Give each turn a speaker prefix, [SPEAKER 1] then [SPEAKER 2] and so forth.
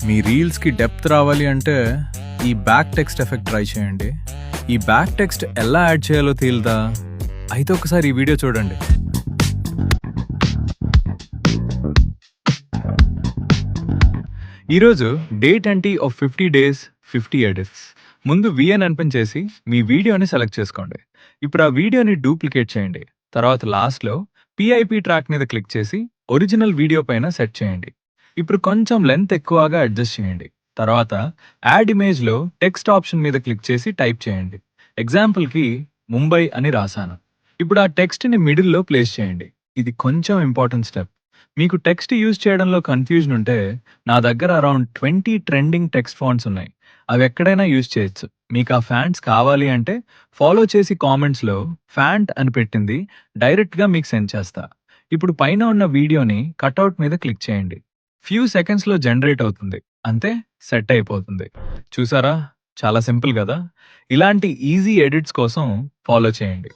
[SPEAKER 1] మీ రీల్స్కి depth రావాలి అంటే ఈ బ్యాక్ టెక్స్ట్ ఎఫెక్ట్ ట్రై చేయండి. ఈ బ్యాక్ టెక్స్ట్ ఎలా యాడ్ చేయాలో తేలిదా? అయితే ఒకసారి ఈ వీడియో చూడండి. ఈరోజు డే 20 ఆఫ్ 50 డేస్ 50 ఎడిట్స్. ముందు విఎన్ ఓపెన్ చేసి మీ వీడియోని సెలెక్ట్ చేసుకోండి. ఇప్పుడు ఆ వీడియోని డూప్లికేట్ చేయండి. తర్వాత లాస్ట్లో పిఐపి ట్రాక్ మీద క్లిక్ చేసి ఒరిజినల్ వీడియో పైన సెట్ చేయండి. ఇప్పుడు కొంచెం లెంత్ ఎక్కువగా అడ్జస్ట్ చేయండి. తర్వాత యాడ్ ఇమేజ్లో టెక్స్ట్ ఆప్షన్ మీద క్లిక్ చేసి టైప్ చేయండి. ఎగ్జాంపుల్కి ముంబై అని రాశాను. ఇప్పుడు ఆ టెక్స్ట్ని మిడిల్లో ప్లేస్ చేయండి. ఇది కొంచెం ఇంపార్టెంట్ స్టెప్. మీకు టెక్స్ట్ యూజ్ చేయడంలో కన్ఫ్యూజన్ ఉంటే నా దగ్గర అరౌండ్ 20 ట్రెండింగ్ టెక్స్ట్ ఫాంట్స్ ఉన్నాయి. అవి ఎక్కడైనా యూజ్ చేయొచ్చు. మీకు ఆ ఫ్యాంట్స్ కావాలి అంటే ఫాలో చేసి కామెంట్స్లో ఫ్యాంట్ అని పెట్టింది డైరెక్ట్గా మీకు సెండ్ చేస్తా. ఇప్పుడు పైన ఉన్న వీడియోని కట్అవుట్ మీద క్లిక్ చేయండి. ఫ్యూ సెకండ్స్లో జనరేట్ అవుతుంది. అంతే, సెట్ అయిపోతుంది. చూసారా, చాలా సింపుల్ కదా. ఇలాంటి ఈజీ ఎడిట్స్ కోసం ఫాలో చేయండి.